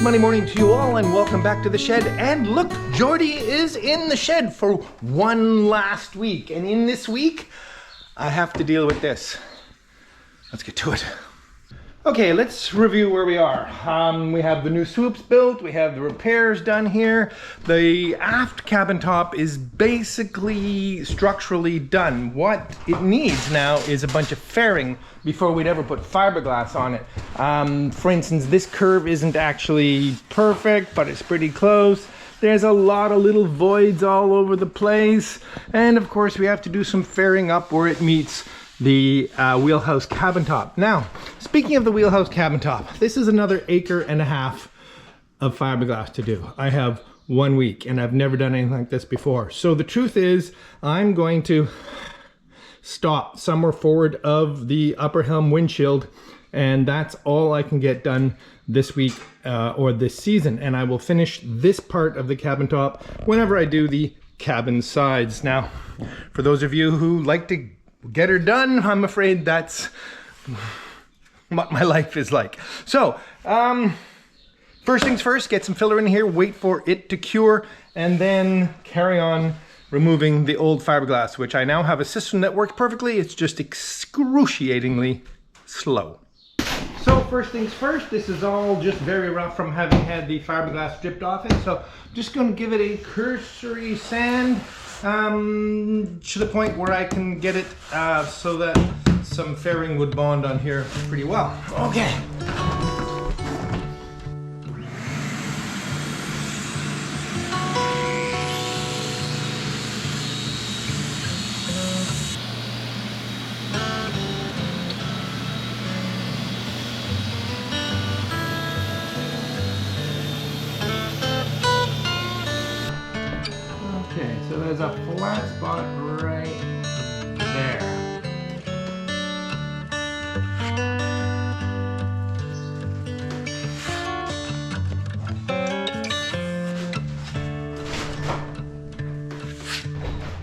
Monday morning to you all, and welcome back to the shed. And look, Geordie is in the shed for one last week. And in this week, I have to deal with this. Let's get to it. Okay, let's review where we are. We have the new swoops built, we have the repairs done here. The aft cabin top is basically structurally done. What it needs now is a bunch of fairing before we'd ever put fiberglass on it. For instance, this curve isn't actually perfect, but it's pretty close. There's a lot of little voids all over the place. And of course, we have to do some fairing up where it meets the wheelhouse cabin top. Now, speaking of the wheelhouse cabin top, this is another 1.5 acres of fiberglass to do. I have 1 week and I've never done anything like this before. So the truth is, I'm going to stop somewhere forward of the upper helm windshield, and that's all I can get done this week or this season. And I will finish this part of the cabin top whenever I do the cabin sides. Now, for those of you who like to get her done, I'm afraid that's what my life is like. So, first things first, get some filler in here, wait for it to cure, and then carry on removing the old fiberglass, which I now have a system that works perfectly. It's just excruciatingly slow. So first things first, this is all just very rough from having had the fiberglass stripped off it. So I'm just going to give it a cursory sand to the point where I can get it so that some fairing would bond on here pretty well. Okay. So there's a flat spot right there.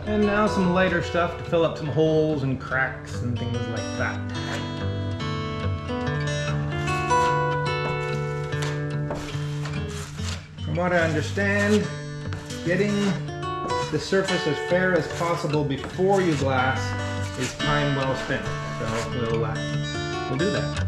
And now some lighter stuff to fill up some holes and cracks and things like that. From what I understand, getting the surface as fair as possible before you glass is time well spent. So we'll do that.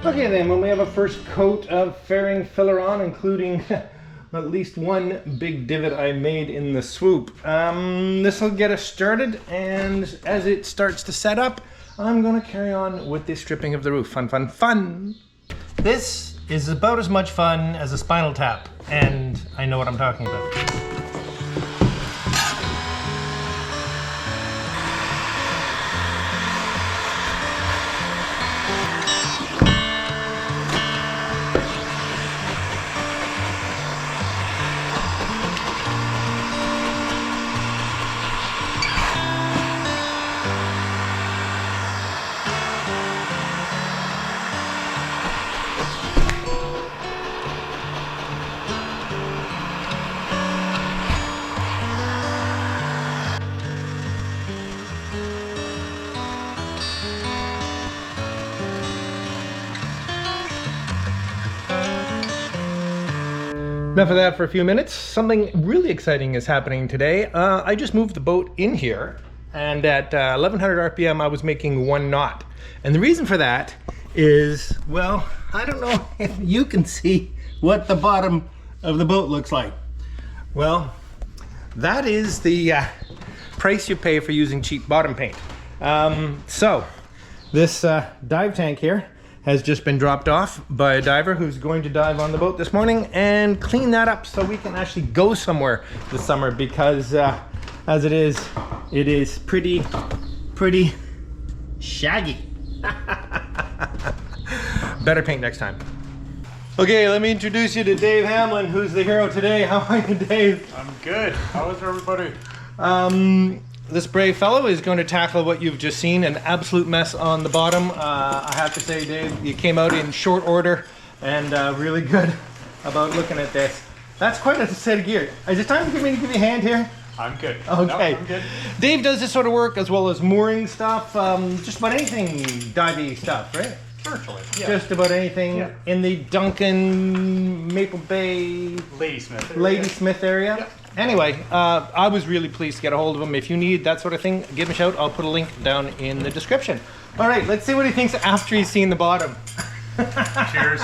Okay then, when we have a first coat of fairing filler on, including at least one big divot I made in the swoop, this will get us started, and as it starts to set up, I'm going to carry on with the stripping of the roof. Fun, fun, fun! This is about as much fun as a Spinal Tap, and I know what I'm talking about. Enough of that for a few minutes. Something really exciting is happening today. I just moved the boat in here, and at 1100 RPM I was making 1 knot. And the reason for that is, well, I don't know if you can see what the bottom of the boat looks like. Well, that is the price you pay for using cheap bottom paint. So this dive tank here has just been dropped off by a diver who's going to dive on the boat this morning and clean that up so we can actually go somewhere this summer, because as it is pretty shaggy. Better paint next time. Okay, let me introduce you to Dave Hamlin, who's the hero today. How are you, Dave? I'm good. How is everybody? This brave fellow is going to tackle what you've just seen, an absolute mess on the bottom. I have to say, Dave, you came out in short order and really good about looking at this. That's quite a set of gear. Is it time for me to give you a hand here? I'm good. Okay. No, I'm good. Dave does this sort of work as well as mooring stuff, just about anything divey stuff, right? Virtually. Yeah. Just about anything in the Duncan, Maple Bay, Ladysmith area. area. Anyway, I was really pleased to get a hold of him. If you need that sort of thing, give him a shout. I'll put a link down in the description. All right, let's see what he thinks after he's seen the bottom. Cheers.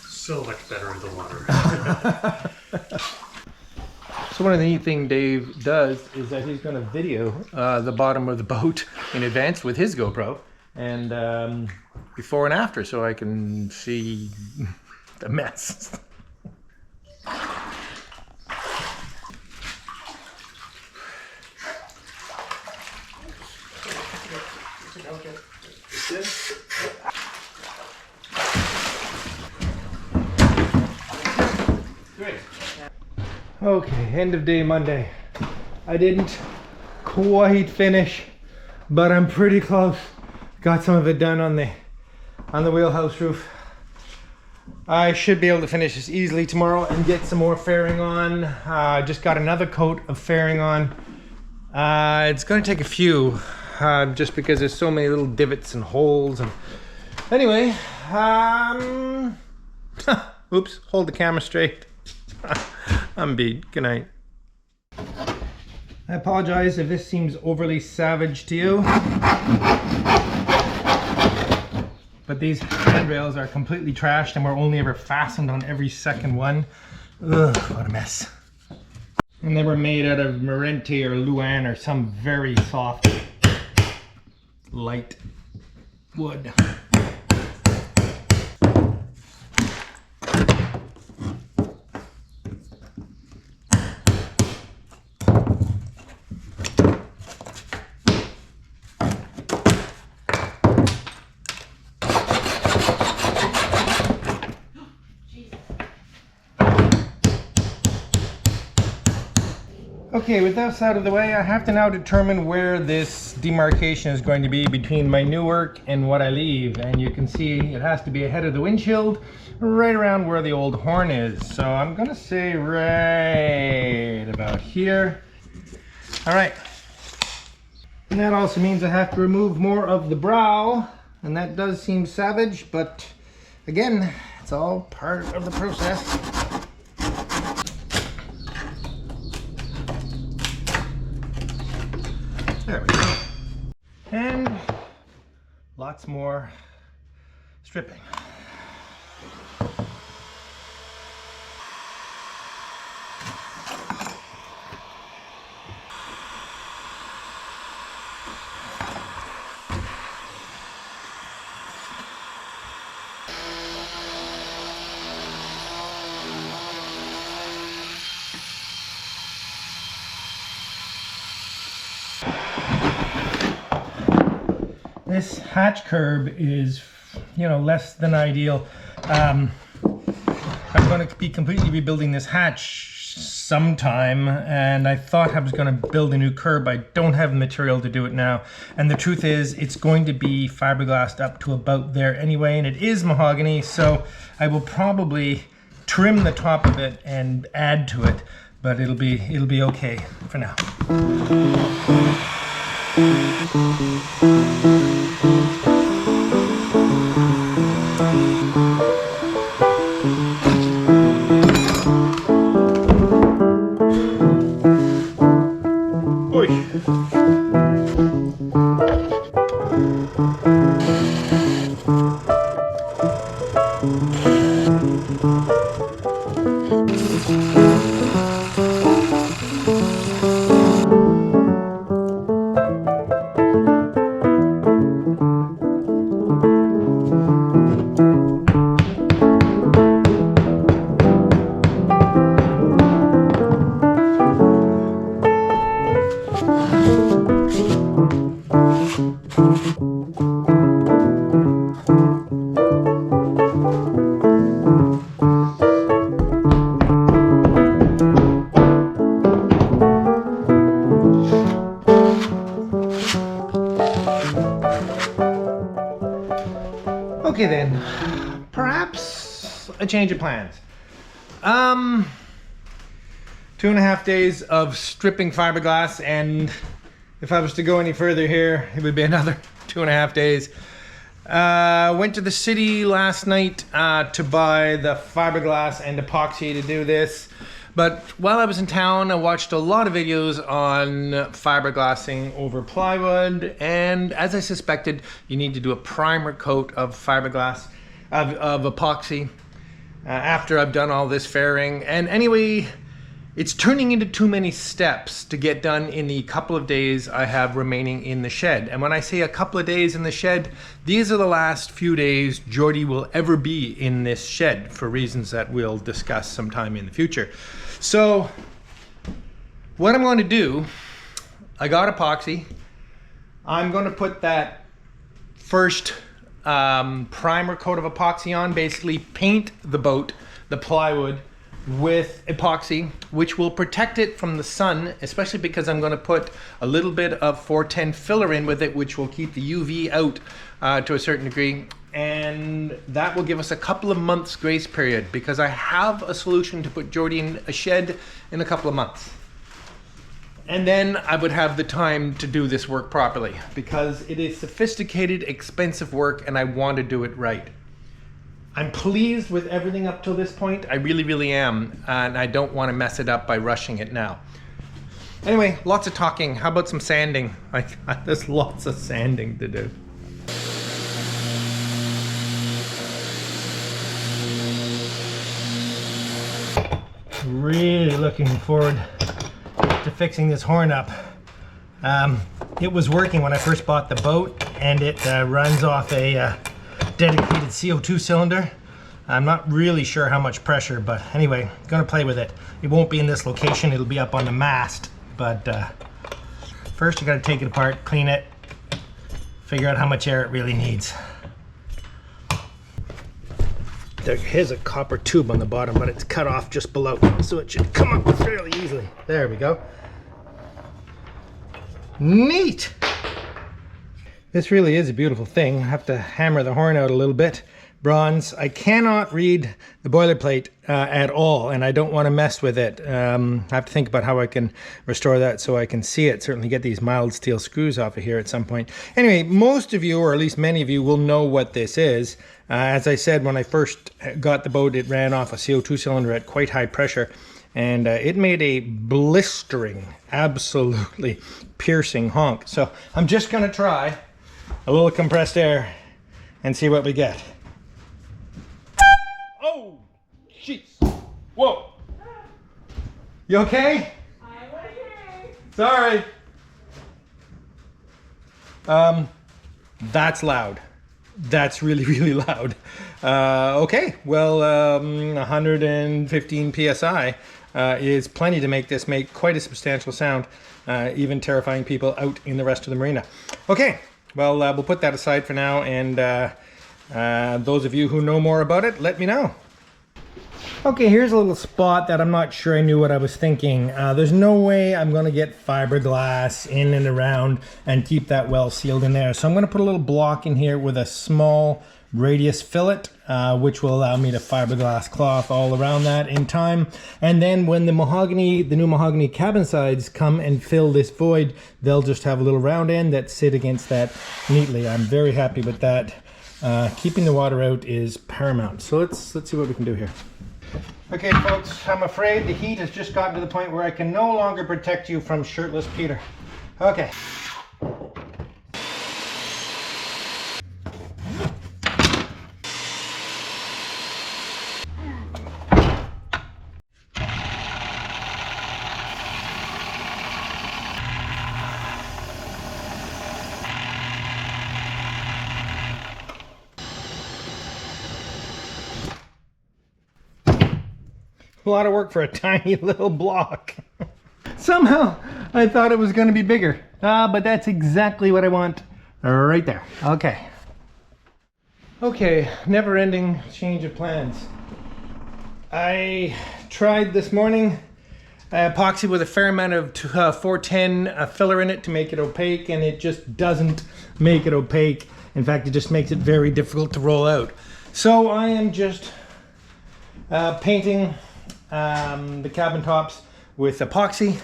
So much better in the water. So one of the neat things Dave does is that he's going to video the bottom of the boat in advance with his GoPro, and before and after, so I can see the mess. Okay, end of day Monday. I didn't quite finish, but I'm pretty close. Got some of it done on the wheelhouse roof. I should be able to finish this easily tomorrow and get some more fairing on. Just got another coat of fairing on. It's going to take a few, just because there's so many little divots and holes. And anyway, oops, hold the camera straight. I'm beat. Good night. I apologize if this seems overly savage to you, but these handrails are completely trashed and were only ever fastened on every second one. Ugh, what a mess. And they were made out of Marenti or Luan or some very soft, light wood. Okay, with this out of the way, I have to now determine where this demarcation is going to be between my new work and what I leave. And you can see it has to be ahead of the windshield, right around where the old horn is. So I'm gonna say right about here. All right. And that also means I have to remove more of the brow, and that does seem savage, but again, it's all part of the process. There we go. And lots more stripping. This hatch curb is, less than ideal. I'm going to be completely rebuilding this hatch sometime, and I thought I was going to build a new curb. I don't have the material to do it now, and the truth is it's going to be fiberglassed up to about there anyway, and it is mahogany, so I will probably trim the top of it and add to it, but it'll be okay for now. Okay then, perhaps a change of plans. 2.5 days of stripping fiberglass, and if I was to go any further here, it would be another 2.5 days. Went to the city last night to buy the fiberglass and epoxy to do this. But while I was in town, I watched a lot of videos on fiberglassing over plywood, and as I suspected, you need to do a primer coat of fiberglass, of epoxy, after I've done all this fairing. And anyway, it's turning into too many steps to get done in the couple of days I have remaining in the shed. And when I say a couple of days in the shed, these are the last few days Geordie will ever be in this shed for reasons that we'll discuss sometime in the future. So what I'm going to do, I got epoxy. I'm going to put that first primer coat of epoxy on, basically paint the boat, the plywood, with epoxy, which will protect it from the sun, especially because I'm going to put a little bit of 410 filler in with it, which will keep the UV out to a certain degree, and that will give us a couple of months grace period, because I have a solution to put Geordie in a shed in a couple of months. And then I would have the time to do this work properly, because it is sophisticated, expensive work, and I want to do it right. I'm pleased with everything up till this point. I really, really am. And I don't want to mess it up by rushing it now. Anyway, lots of talking. How about some sanding? There's lots of sanding to do. Really looking forward to fixing this horn up. It was working when I first bought the boat, and it runs off a dedicated CO2 cylinder. I'm not really sure how much pressure, but anyway, gonna play with it. It won't be in this location, it'll be up on the mast, but first you gotta take it apart, clean it, figure out how much air it really needs. Here's a copper tube on the bottom, but it's cut off just below, so it should come up fairly easily. There we go. Neat! This really is a beautiful thing. I have to hammer the horn out a little bit. Bronze. I cannot read the boilerplate at all, and I don't want to mess with it. I have to think about how I can restore that so I can see it. Certainly get these mild steel screws off of here at some point. Anyway, most of you, or at least many of you, will know what this is. As I said, when I first got the boat, it ran off a CO2 cylinder at quite high pressure, and it made a blistering, absolutely piercing honk. So I'm just going to try a little compressed air and see what we get. Oh, jeez. Whoa. You okay? I'm okay. Sorry. That's loud. That's really, really loud. Okay, well, 115 PSI is plenty to make this make quite a substantial sound, even terrifying people out in the rest of the marina. Okay. Well, we'll put that aside for now, and those of you who know more about it, let me know. Okay, here's a little spot that I'm not sure I knew what I was thinking. There's no way I'm going to get fiberglass in and around and keep that well sealed in there. So I'm going to put a little block in here with a small radius fillet, which will allow me to fiberglass cloth all around that in time. And then when the new mahogany cabin sides come and fill this void, they'll just have a little round end that sit against that neatly. I'm very happy with that. Keeping the water out is paramount. So let's see what we can do here. Okay, folks, I'm afraid the heat has just gotten to the point where I can no longer protect you from shirtless Peter. Okay. A lot of work for a tiny little block. Somehow I thought it was going to be bigger, but that's exactly what I want right there. Okay. Okay, never-ending change of plans. I tried this morning epoxy with a fair amount of 410 filler in it to make it opaque, and it just doesn't make it opaque. In fact, it just makes it very difficult to roll out. So I am just painting the cabin tops with epoxy,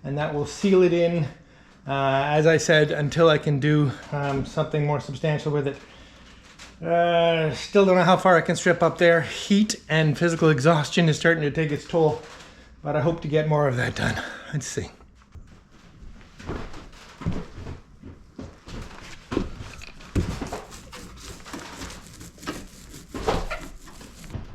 and that will seal it in, as I said, until I can do something more substantial with it. Still don't know how far I can strip up there. Heat and physical exhaustion is starting to take its toll, but I hope to get more of that done. Let's see.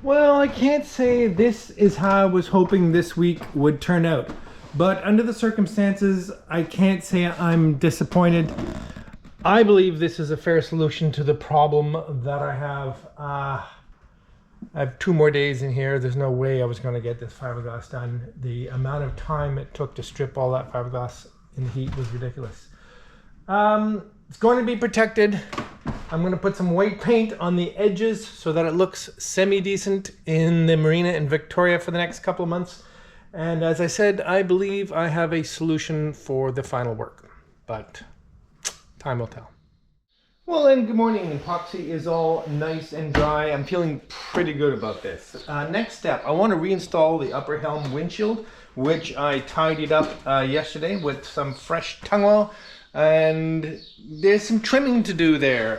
Well, I can't say this is how I was hoping this week would turn out, but under the circumstances, I can't say I'm disappointed. I believe this is a fair solution to the problem that I have. I have 2 more days in here. There's no way I was going to get this fiberglass done. The amount of time it took to strip all that fiberglass in the heat was ridiculous. It's going to be protected. I'm going to put some white paint on the edges so that it looks semi-decent in the marina in Victoria for the next couple of months. And as I said, I believe I have a solution for the final work, but time will tell. Well, and good morning. Epoxy is all nice and dry. I'm feeling pretty good about this. Next step, I want to reinstall the upper helm windshield, which I tidied up yesterday with some fresh tung oil. And there's some trimming to do there.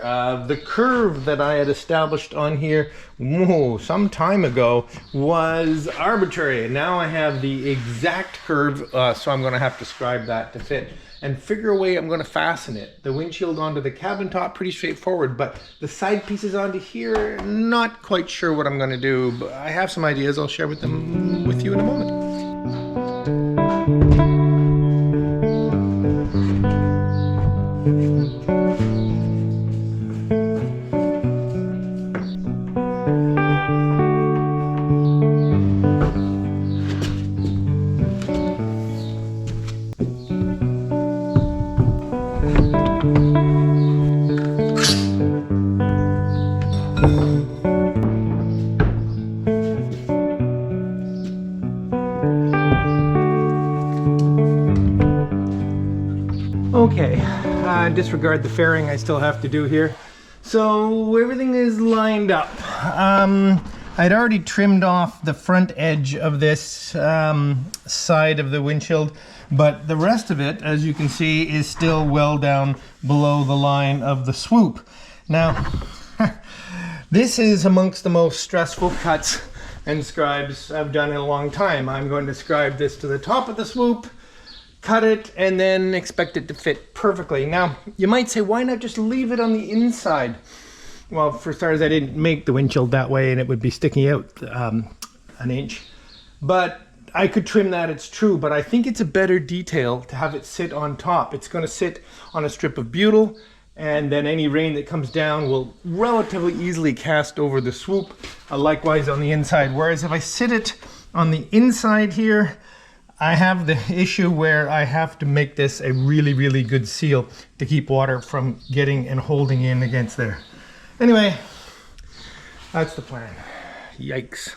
The curve that I had established on here some time ago was arbitrary. Now I have the exact curve, so I'm going to have to scribe that to fit and figure a way I'm going to fasten it. The windshield onto the cabin top, pretty straightforward, but the side pieces onto here, not quite sure what I'm going to do, but I have some ideas. I'll share with you in a moment. Okay, disregard the fairing I still have to do here. So everything is lined up. I'd already trimmed off the front edge of this side of the windshield, but the rest of it, as you can see, is still well down below the line of the swoop. Now, this is amongst the most stressful cuts and scribes I've done in a long time. I'm going to scribe this to the top of the swoop, cut it, and then expect it to fit perfectly. Now, you might say, why not just leave it on the inside? Well, for starters, I didn't make the windshield that way and it would be sticking out an inch. But I could trim that, it's true, but I think it's a better detail to have it sit on top. It's going to sit on a strip of butyl, and then any rain that comes down will relatively easily cast over the swoop, likewise on the inside. Whereas if I sit it on the inside here, I have the issue where I have to make this a really, really good seal to keep water from getting and holding in against there. Anyway, that's the plan. Yikes.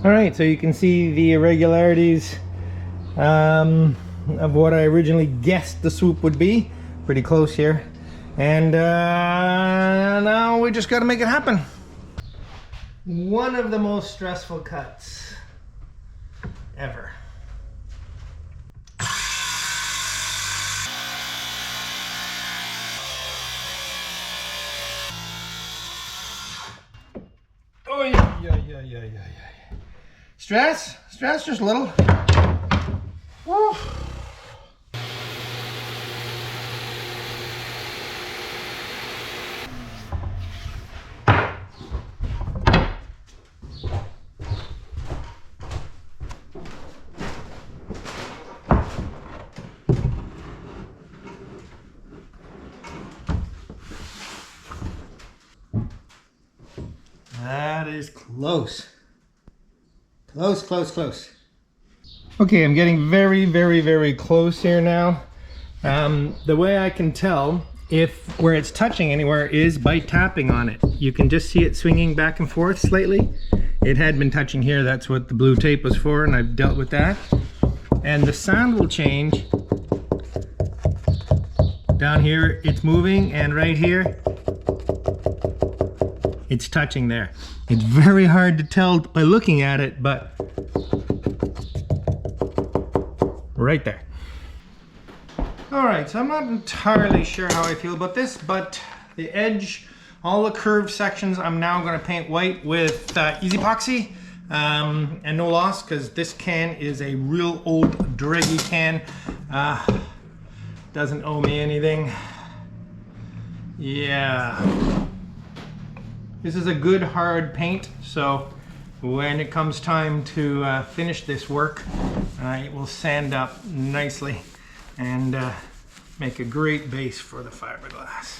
All right, so you can see the irregularities of what I originally guessed the swoop would be. Pretty close here. And now we just got to make it happen. One of the most stressful cuts ever. Oh yeah. Stress just a little. Woo. That is close. Close. Okay, I'm getting very close here now. The way I can tell if where it's touching anywhere is by tapping on it. You can just see it swinging back and forth slightly. It had been touching here, that's what the blue tape was for, and I've dealt with that. And the sound will change. Down here it's moving, and right here it's touching there. It's very hard to tell by looking at it, but right there. All right, so I'm not entirely sure how I feel about this, but the edge, all the curved sections, I'm now going to paint white with easy epoxy and no loss, because this can is a real old draggy can. Doesn't owe me anything. Yeah. This is a good hard paint, so when it comes time to finish this work, it will sand up nicely and make a great base for the fiberglass.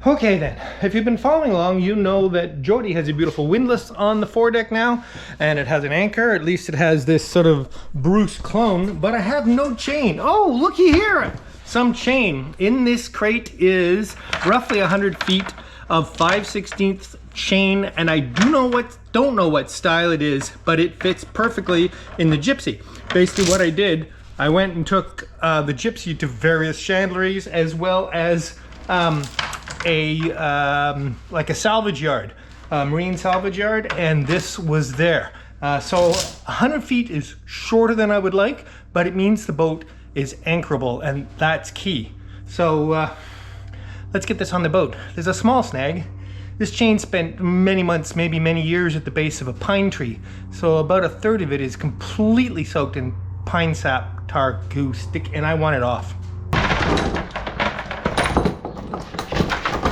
Okay then, if you've been following along, you know that Geordie has a beautiful windlass on the foredeck now, and it has an anchor. At least it has this sort of Bruce clone, but I have no chain. Oh, looky here! Some chain. In this crate is roughly 100 feet of 5/16 chain, and I don't know what style it is, but it fits perfectly in the Gypsy. Basically what I did, I went and took the Gypsy to various chandleries, as well as like a salvage yard, marine salvage yard, and this was there. So 100 feet is shorter than I would like, but it means the boat is anchorable, and that's key. So let's get this on the boat. There's a small snag. This chain spent many months, maybe many years at the base of a pine tree. So about a third of it is completely soaked in pine sap, tar, goo, stick, and I want it off.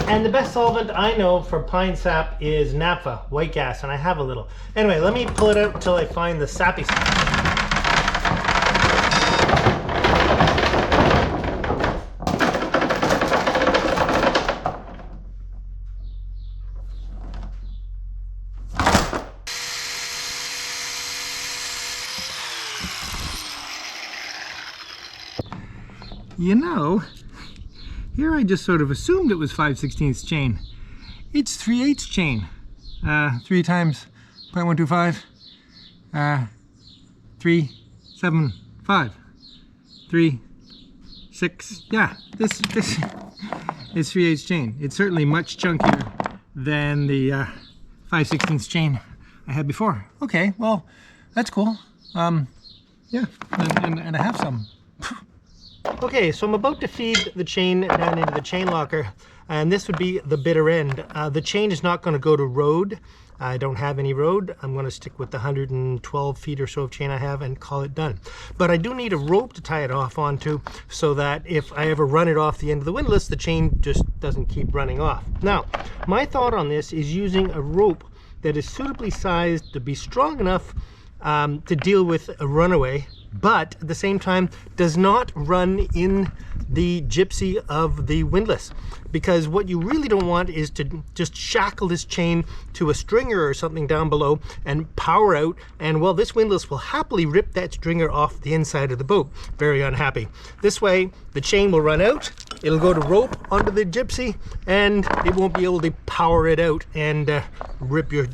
And the best solvent I know for pine sap is naphtha, white gas, and I have a little. Anyway, let me pull it out until I find the sappy side. You know, here I just sort of assumed it was 5/16 chain. It's 3/8 chain. 3 times 0.125. 375. 3, 6. Yeah, this is 3/8 chain. It's certainly much chunkier than the 5/16 chain I had before. Okay, well, that's cool. Yeah, and I have some. Okay, so I'm about to feed the chain down into the chain locker, and this would be the bitter end. The chain is not going to go to road. I don't have any road. I'm going to stick with the 112 feet or so of chain I have and call it done. But I do need a rope to tie it off onto, so that if I ever run it off the end of the windlass, the chain just doesn't keep running off. Now, my thought on this is using a rope that is suitably sized to be strong enough to deal with a runaway, but at the same time does not run in the Gypsy of the windlass, because what you really don't want is to just shackle this chain to a stringer or something down below and power out, and well, this windlass will happily rip that stringer off the inside of the boat. Very unhappy. This way the chain will run out, it'll go to rope onto the Gypsy, and it won't be able to power it out and rip your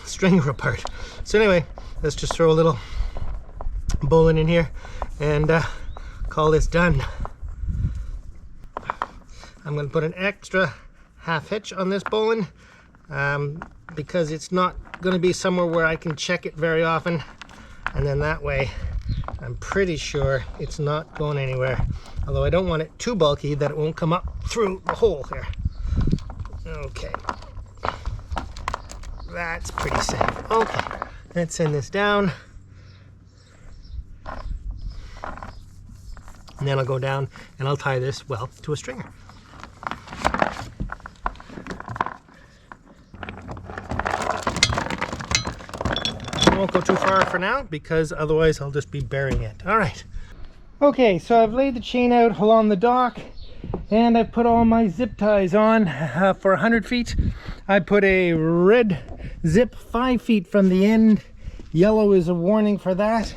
stringer apart. So anyway, let's just throw a little bowline in here and call this done. I'm going to put an extra half hitch on this bowline because it's not going to be somewhere where I can check it very often, and then that way I'm pretty sure it's not going anywhere, although I don't want it too bulky that it won't come up through the hole here. Okay, that's pretty safe. Okay, let's send this down. And then I'll go down and I'll tie this, well, to a stringer. I won't go too far for now, because otherwise I'll just be burying it. All right. Okay, so I've laid the chain out along the dock, And I put all my zip ties on for 100 feet. I put a red zip 5 feet from the end. Yellow is a warning for that.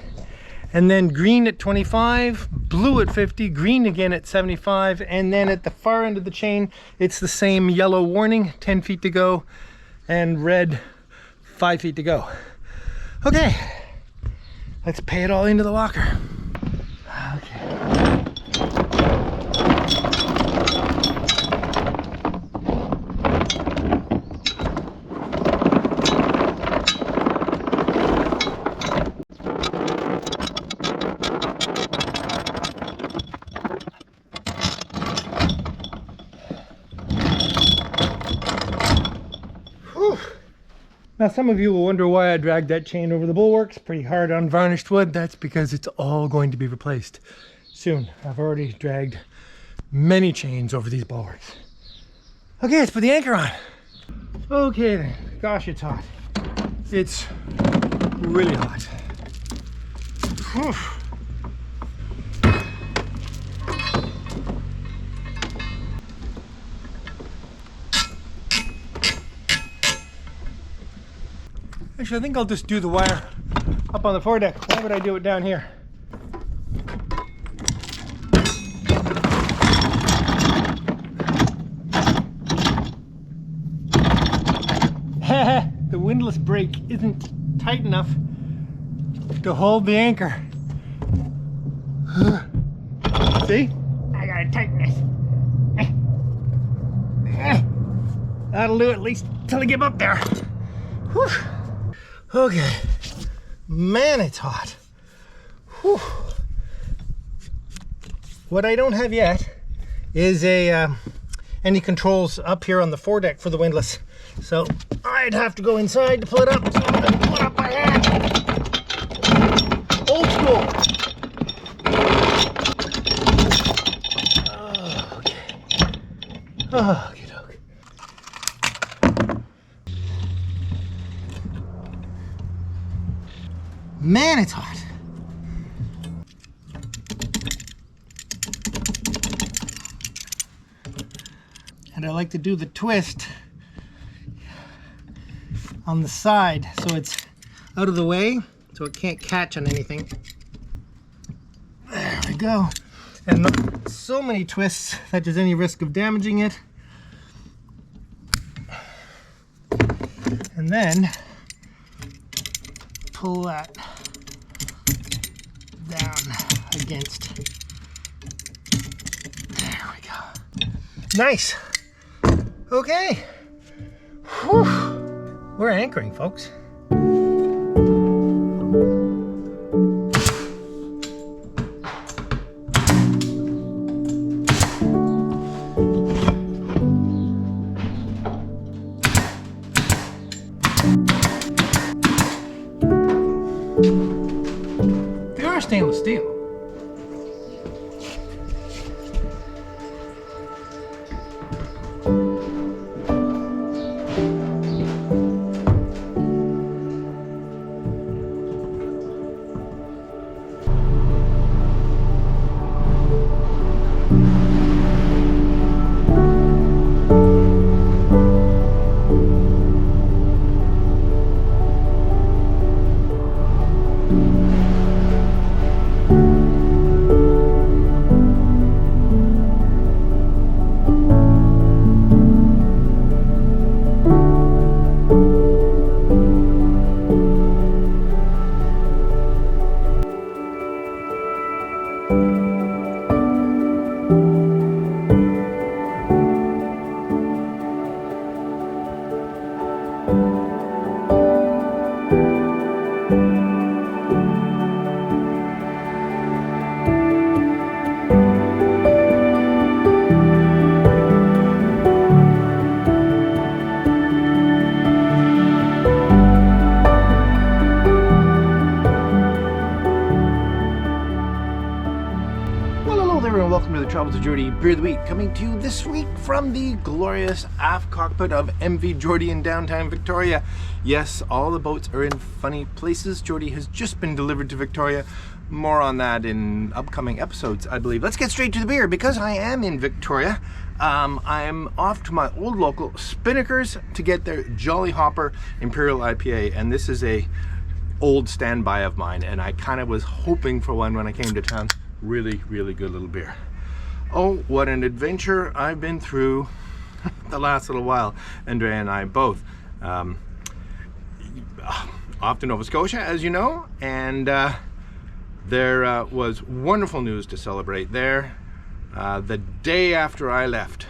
And then green at 25, blue at 50, green again at 75. And then at the far end of the chain, it's the same yellow warning, 10 feet to go, and red, 5 feet to go. Okay, let's pay it all into the locker. Okay. Now some of you will wonder why I dragged that chain over the bulwarks pretty hard on varnished wood. That's because it's all going to be replaced soon. I've already dragged many chains over these bulwarks. Okay, let's put the anchor on. Okay then, gosh, it's hot. It's really hot. Whew. Actually, I think I'll just do the wire up on the foredeck. Why would I do it down here? The windlass brake isn't tight enough to hold the anchor. See? I gotta tighten this. That'll do at least till I get up there. Whew. Okay, man, it's hot. Whew. What I don't have yet is any controls up here on the foredeck for the windlass. So I'd have to go inside to pull it up. So I'm gonna pull it up by hand. Old school. Oh, okay. Oh, okay. Man, it's hot. And I like to do the twist on the side so it's out of the way, so it can't catch on anything. There we go. And not so many twists that there's any risk of damaging it. And then pull that down against. There we go. Nice. Okay. Whew. We're anchoring, folks. They are stainless steel. Welcome to the Travels with Geordie Beer of the Week, coming to you this week from the glorious aft cockpit of MV Geordie in downtown Victoria. Yes, all the boats are in funny places. Geordie has just been delivered to Victoria. more on that in upcoming episodes, I believe. Let's get straight to the beer because I am in Victoria. I'm off to my old local Spinnaker's to get their Jolly Hopper Imperial IPA, and this is a old standby of mine, and I kind of was hoping for one when I came to town. Really, really good little beer. Oh, what an adventure I've been through the last little while, Andrea and I both. Off to Nova Scotia, as you know, and there was wonderful news to celebrate there. The day after I left,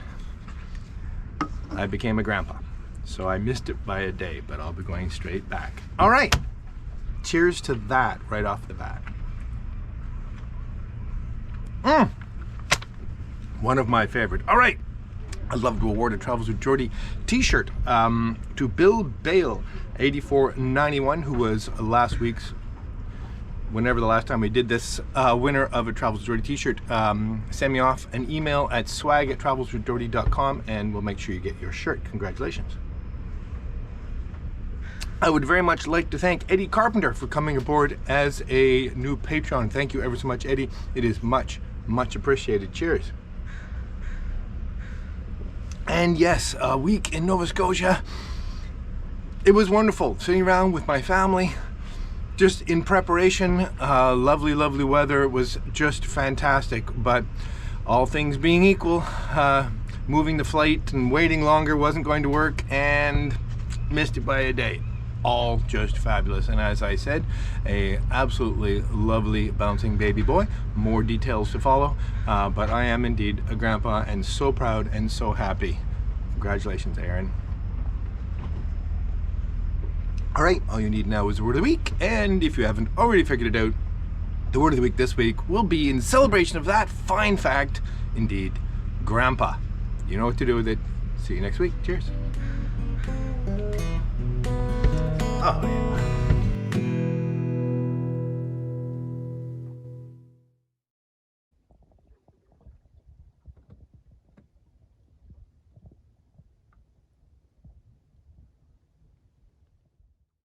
I became a grandpa. So I missed it by a day, but I'll be going straight back. All right, cheers to that right off the bat. One of my favorite. All right, I'd love to award a Travels with Geordie t-shirt to Bill Bale, 8491, who was last week's, whenever the last time we did this, winner of a Travels with Geordie t-shirt. Send me off an email at swag@travelswithgeordie.com and we'll make sure you get your shirt. Congratulations. I would very much like to thank Eddie Carpenter for coming aboard as a new patron. Thank you ever so much, Eddie. It is much, much appreciated. Cheers. And yes, a week in Nova Scotia. It was wonderful sitting around with my family, just in preparation. Lovely, lovely weather. It was just fantastic. But all things being equal, moving the flight and waiting longer wasn't going to work, and missed it by a day. All just fabulous, and as I said, a absolutely lovely bouncing baby boy. More details to follow, but I am indeed a grandpa and so proud and so happy. Congratulations, Aaron. All right, all you need now is the word of the week, and if you haven't already figured it out, the word of the week this week will be in celebration of that fine fact, indeed, grandpa. You know what to do with it. See you next week. Cheers. Oh, yeah.